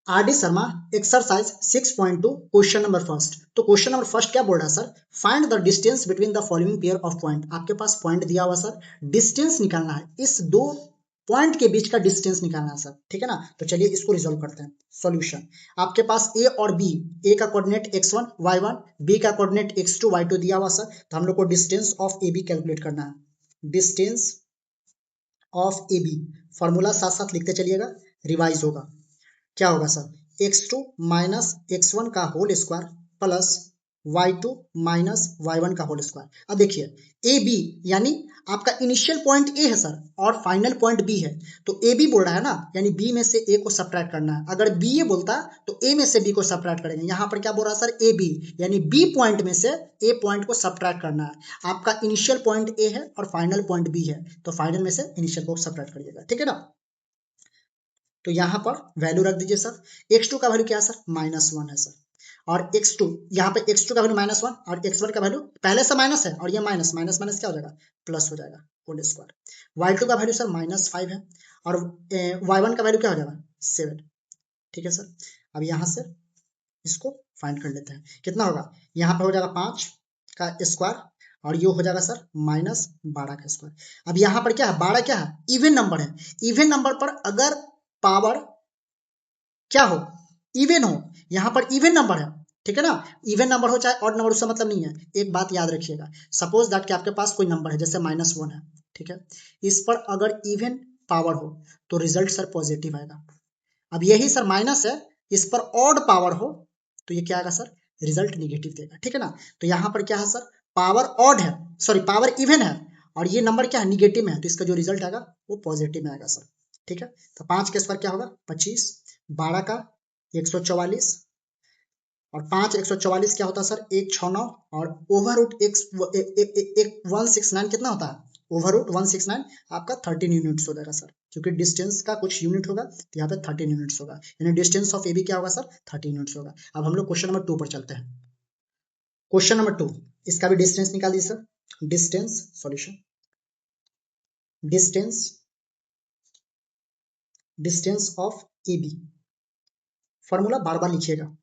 RD. Sharma exercise 6.2 question number first. तो question number first क्या बोल रहा है sir, find the distance between the following pair of point. आपके पास पॉइंट दिया हुआ सर, डिस्टेंस निकालना है, इस दो पॉइंट के बीच का डिस्टेंस निकालना है सर, ठीक है ना। तो चलिए इसको रिजोल्व करते हैं। सॉल्यूशन, आपके पास ए और बी, ए का कोऑर्डिनेट x1 y1, बी का कोऑर्डिनेट x2 y2 दिया हुआ सर। तो हम लोग को distance of A B calculate करना है। Distance of A B, formula साथ साथ लिखते चलिएगा, रिवाइज होगा। क्या होगा सर, x2 माइनस x1 का whole square plus y2 minus y1 का होल स्क्वायर। अब देखिए ए बी यानी आपका इनिशियल पॉइंट ए है सर और फाइनल पॉइंट बी है। तो ए बी बोल रहा है ना, यानी बी में से ए को सब्ट्रैक्ट करना है। अगर बी ये बोलता तो ए में से बी को सब्ट्रैक्ट करेंगे। यहाँ पर क्या बोल रहा है सर, ए बी यानी बी पॉइंट में से ए पॉइंट को सब्ट्रैक्ट करना है। आपका इनिशियल पॉइंट ए है और फाइनल पॉइंट बी है, तो फाइनल में से इनिशियल को सब्ट्रैक्ट करिएगा, ठीक है ना। तो यहाँ पर वैल्यू रख दीजिए सर। x2 का वैल्यू क्या है सर, -1 है सर। और x2 यहाँ पे x2 का वैल्यू -1 और x1 का वैल्यू पहले से माइनस है और ये माइनस माइनस माइनस क्या हो जाएगा, प्लस हो जाएगा, होल स्क्वायर। y2 का वैल्यू सर -5 है और y1 का वैल्यू क्या हो जाएगा, 7, ठीक है सर। अब यहाँ से इसको फाइंड कर लेते हैं, कितना होगा, यहाँ पे हो जाएगा 5 का स्क्वायर और ये हो जाएगा सर -12 का स्क्वायर। अब यहाँ पर क्या है, 12 क्या है, इवन नंबर है। इवन नंबर पर अगर पावर क्या हो, इवन हो, यहाँ पर इवन नंबर है, ठीक है ना। इवन नंबर हो चाहे ऑड नंबर, उसका मतलब नहीं है। एक बात याद रखिएगा, सपोज दैट कि आपके पास कोई नंबर है जैसे -1 है, ठीक है। इस पर अगर इवन पावर हो तो रिजल्ट सर पॉजिटिव आएगा। अब यही सर माइनस है, इस पर ऑड पावर हो तो ये क्या आएगा सर, रिजल्ट निगेटिव देगा, ठीक है ना। तो यहाँ पर क्या है सर, पावर ऑड है, सॉरी पावर इवन है और ये नंबर क्या है, निगेटिव में है, तो इसका जो रिजल्ट आएगा वो पॉजिटिव में आएगा सर, ठीक है। तो 5 के स्क्वायर क्या होगा 25, 12 का 144 और 5 144 क्या होता है सर, 169 और ओवर रूट एक 169 कितना होता है, ओवर रूट 169 आपका 13 यूनिट्स हो जाएगा सर, क्योंकि डिस्टेंस का कुछ यूनिट होगा तो यहाँ पे 13 यूनिट्स होगा, यानी डिस्टेंस ऑफ ए बी क्या होगा सर, 13 यूनिट्स होगा। अब हम लोग क्वेश्चन नंबर 2 पर चलते हैं। क्वेश्चन नंबर 2, इसका भी डिस्टेंस निकाल दीजिए sir. Distance solution, distance distance of A B, formula बार बार लिखिएगा,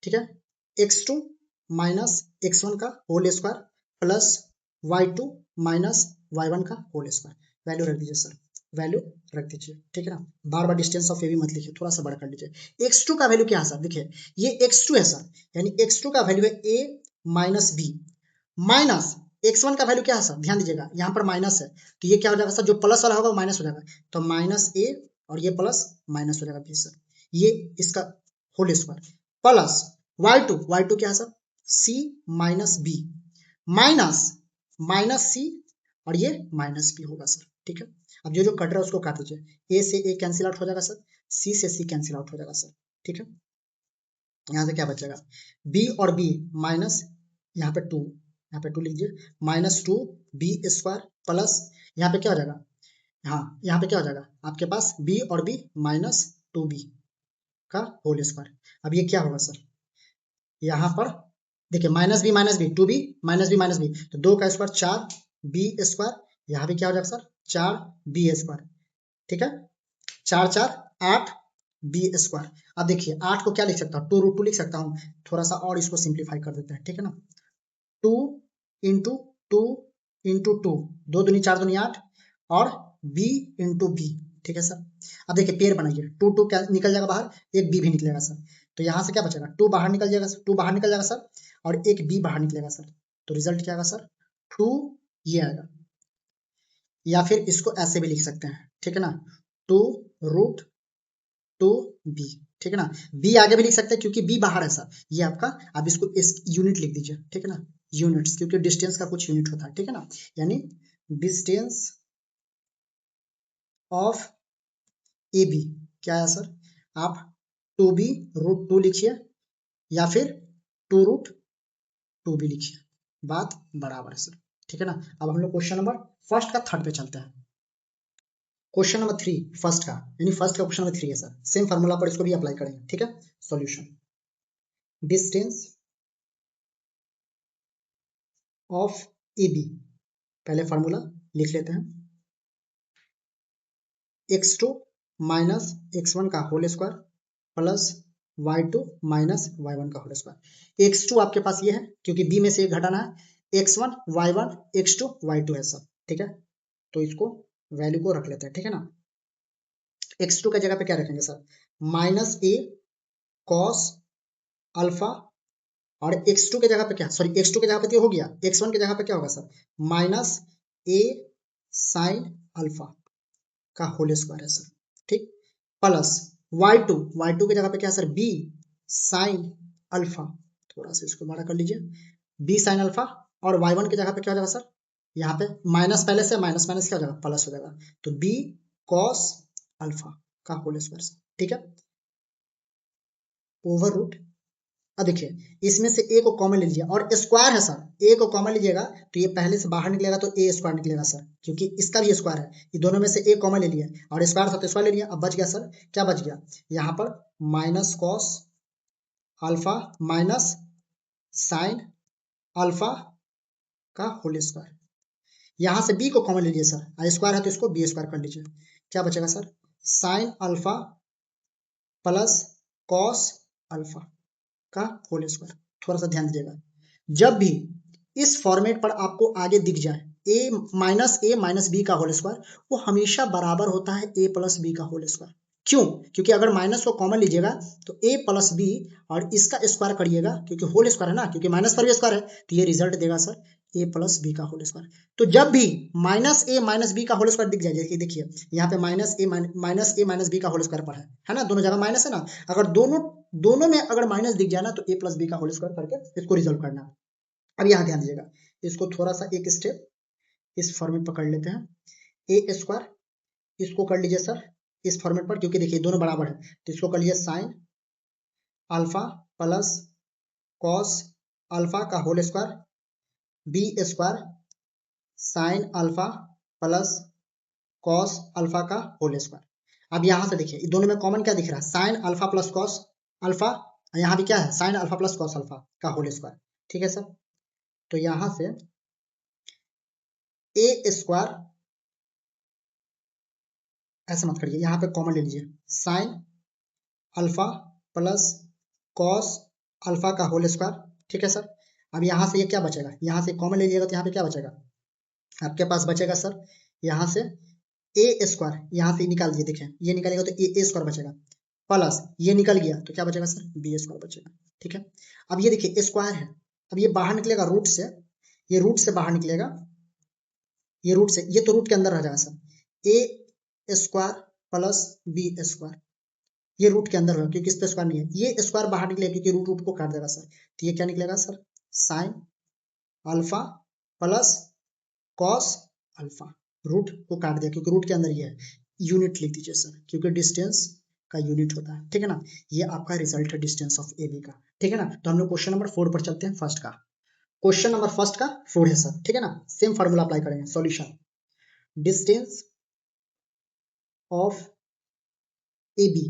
ठीक है। x2 माइनस x1 का whole square plus y2 minus y1 का होल स्क्वायर। वैल्यू रख दीजिए सर, वैल्यू रख दीजिए, ठीक है ना। बार बार डिस्टेंस ऑफ ए बी मत लिखिए, थोड़ा सा बड़ा कर लीजिए। x2 का वैल्यू क्या है सर, देखिए ये x2 है सर, यानी x2 का वैल्यू है a minus b minus x1 का वैल्यू क्या है सर, ध्यान दीजिएगा यहाँ पर माइनस है, तो ये क्या हो जाएगा सर, जो प्लस वाला होगा वो माइनस हो जाएगा, तो माइनस ए और ये प्लस माइनस हो जाएगा बी सर, ये इसका होल स्क्वायर प्लस y2 क्या है sir, c minus b minus minus c और ये माइनस बी होगा सर, ठीक है। अब जो जो कट रहा है उसको काट दीजिए, a से a कैंसिल आउट हो जाएगा सर, c से c कैंसिल आउट हो जाएगा सर, ठीक है। यहाँ से क्या बचेगा, b और b माइनस, यहाँ पे 2, यहाँ पे 2 लीजिए, -2 बी स्क्वायर प्लस यहाँ पे क्या हो जाएगा, हाँ यहाँ पे क्या हो जाएगा आपके पास b और b -2b का होल स्क्वायर। अब ये क्या होगा सर, यहाँ पर देखिए minus B 2b minus B, तो 2 का स्क्वायर 4b स्क्वायर, यहाँ भी क्या हो जाएगा सर 4b स्क्वायर, ठीक है। 4 4 8b स्क्वायर। अब देखिए 8 को क्या लिख सकता हूँ, 2√2 लिख सकता हूँ, थोड़ा सा और इसको सिंप्लीफाई कर देते हैं, ठीक है ना। 2 इंटू 2 इंटू 2, 2 दूनी 4 दूनी 8 और b इंटू बी, ठीक है सर। अब देखिए पेयर बनाइए, 2 क्या निकल जाएगा बाहर, एक b भी निकलेगा सर, तो यहाँ से क्या बचेगा, 2 बाहर निकल जाएगा, 2 बाहर निकल जाएगा सर और एक b बाहर निकलेगा सर, तो रिजल्ट क्या आएगा सर 2, ये आएगा। या फिर इसको ऐसे भी लिख सकते हैं, ठीक है ना, 2√2b, ठीक है ना। b आगे भी लिख सकते हैं क्योंकि b बाहर है सर, ये आपका, अब इसको इस यूनिट लिख दीजिए, ठीक है ना, यूनिट्स, क्योंकि डिस्टेंस का कुछ यूनिट होता है, ठीक है ना, यानी डिस्टेंस ऑफ ए बी क्या है सर, आप 2b√2 लिखिए या फिर 2√2b लिखिए, बात बराबर है सर, ठीक है ना। अब हम लोग क्वेश्चन नंबर फर्स्ट का थर्ड पे चलते हैं। क्वेश्चन नंबर 3 फर्स्ट का, यानी फर्स्ट का क्वेश्चन नंबर 3 है सर, सेम फार्मूला पर इसको भी अप्लाई करेंगे, ठीक है। Solution, distance of A B, पहले फार्मूला लिख लेते हैं, x2 माइनस x1 का whole square plus y2 minus y1 का होल स्क्वायर। x2 आपके पास ये है क्योंकि b में से एक घटाना है, x1 y1 x2 y2 है सब, ठीक है। तो इसको वैल्यू को रख लेते हैं, ठीक है ना। x2 की जगह पे क्या रखेंगे सर, माइनस ए कॉस अल्फा, और x2 के जगह पे क्या, सॉरी x2 के जगह पे तो हो गया, x1 के जगह पे क्या होगा सर, माइनस ए साइन अल्फा का होल स्क्वायर है सर, ठीक। प्लस y2 की जगह पे क्या है सर, b साइन अल्फा, थोड़ा सा इसको बड़ा कर लीजिए, b साइन अल्फा, और y1 की जगह पे क्या हो जाएगा सर, यहाँ पे माइनस पहले से, माइनस माइनस क्या हो जाएगा, प्लस हो जाएगा, तो b कॉस अल्फा का होल स्क्वायर, ठीक है। ओवर रूट, अब देखिए इसमें से ए को कॉमन ले लीजिए, और स्क्वायर है सर, ए को कॉमन लीजिएगा तो ये पहले से बाहर निकलेगा तो ए स्क्वायर निकलेगा सर, क्योंकि इसका भी स्क्वायर है, ये दोनों में से ए कॉमन ले लिया और स्क्वायर था तो स्क्वायर ले लिया। अब बच गया सर, क्या बच गया, यहाँ पर minus cos alpha minus sine alpha का होल स्क्वायर। यहाँ से बी को कॉमन ले लीजिए सर, स्क्वायर है तो इसको बी स्क्वायर कर लीजिए, क्या बचेगा sir, sine alpha plus cos alpha का होल स्क्वायर। थोड़ा सा ध्यान दीजिएगा, जब भी इस फॉर्मेट पर आपको आगे दिख जाए ए माइनस बी का होल स्क्वायर, वो हमेशा बराबर होता है ए प्लस बी का होल स्क्वायर। क्यों, क्योंकि अगर माइनस को कॉमन लीजिएगा तो ए प्लस बी और इसका स्क्वायर करिएगा, क्योंकि होल स्क्वायर है ना, क्योंकि माइनस पर भी स्क्वायर है, तो ये रिजल्ट देगा सर ए प्लस बी का होल स्क्वायर। तो जब भी माइनस ए माइनस बी का होल स्क्वायर दिख जाए, देखिए यहाँ पे माइनस ए माइनस बी का होल स्क्वायर पर है ना, दोनों जगह माइनस है ना, अगर दोनों में अगर माइनस दिख जाए ना तो ए प्लस बी का होल स्क्वायर करके इसको रिजल्व करना है। अब यहाँ ध्यान दीजिएगा, इसको थोड़ा सा एक स्टेप इस फॉर्मेट पर कर लेते हैं, ए स्क्वायर इसको कर लीजिए सर इस फॉर्मेट पर, क्योंकि देखिए दोनों बराबर है, तो इसको कर लीजिए sine alpha plus cos alpha का whole square, b square sine alpha plus cos alpha का होल स्क्वायर। अब यहाँ से देखिए दोनों में कॉमन क्या दिख रहा है, sign alpha plus cos alpha, यहाँ भी क्या है, sign alpha plus cos alpha का होल स्क्वायर, ठीक है सर। तो यहाँ से ए स्क्वायर, ऐसा मत करिए, यहाँ पे कॉमन ले लीजिए, sine alpha plus cos alpha का होल स्क्वायर, ठीक है सर। अब यहाँ से ये क्या बचेगा, यहाँ से कॉमन ले लीजिएगा तो यहाँ पे क्या बचेगा, आपके पास बचेगा सर यहाँ से ए स्क्वायर, यहाँ से निकाल दिए, देखें ये निकालेगा तो ए स्क्वायर बचेगा, प्लस ये निकल गया तो क्या बचेगा सर, बी स्क्वायर बचेगा, ठीक है। अब ये देखिए स्क्वायर है, अब ये बाहर निकलेगा रूट से, ये रूट से बाहर निकलेगा, ये रूट से, ये तो रूट के अंदर रह जाएगा सर, ए स्क्वायर प्लस बी स्क्वायर, ये रूट के अंदर होगा क्योंकि इस पे स्क्वायर नहीं है, ये स्क्वायर बाहर निकलेगा क्योंकि रूट रूट को काट देगा सर, तो ये क्या निकलेगा sir, sine alpha plus cos alpha, root को काट दिया क्योंकि रूट के अंदर ये है, यूनिट लिख दीजिए सर क्योंकि डिस्टेंस का यूनिट होता है, ठीक है ना। ये आपका रिजल्ट है डिस्टेंस ऑफ ए बी का, ठीक है ना। तो हम लोग क्वेश्चन नंबर 4 पर चलते हैं, फर्स्ट का क्वेश्चन नंबर फर्स्ट का 4 है सर, ठीक है ना। सेम फार्मूला अप्लाई करेंगे, solution distance of A B,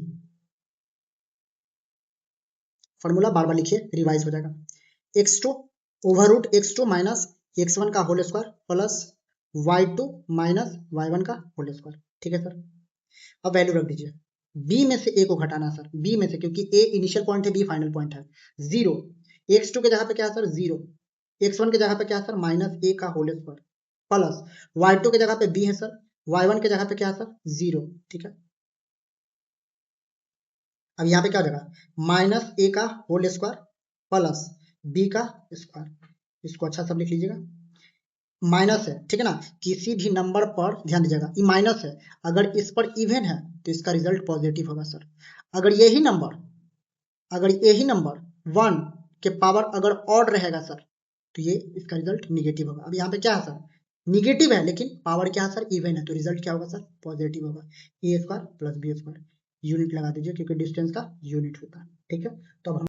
formula बार बार लिखिए रिवाइज हो जाएगा, x2 over root x2 minus x1 का whole square plus y2 minus y1 का होल स्क्वायर, ठीक है सर। अब वैल्यू रख दीजिए, b में से a को घटाना सर, b में से, क्योंकि a इनिशियल पॉइंट है, b फाइनल पॉइंट है, 0, x2 के जगह पे क्या है सर 0, x1 के जगह पे क्या है सर माइनस a का होल स्क्वायर, प्लस y2 के जगह पे b है सर, y1 के जगह पे क्या है सर 0, ठीक है। अब यहाँ पे क्या हो जाएगा, माइनस ए का होल स्क्वायर प्लस बी का स्क्वायर, इसको अच्छा सब लिख लीजिएगा, माइनस है, ठीक है ना। किसी भी नंबर पर ध्यान दीजिएगा, ये माइनस है, अगर इस पर इवन है तो इसका रिजल्ट पॉजिटिव होगा सर, अगर यही नंबर 1 के पावर अगर ऑड रहेगा सर तो ये इसका रिजल्ट निगेटिव होगा। अब यहाँ पे क्या है सर, निगेटिव है लेकिन पावर क्या है सर, इवन है, तो रिजल्ट क्या होगा सर, पॉजिटिव होगा, a square plus b square, unit लगा दीजिए क्योंकि डिस्टेंस का यूनिट होता है, ठीक है। तो अब हम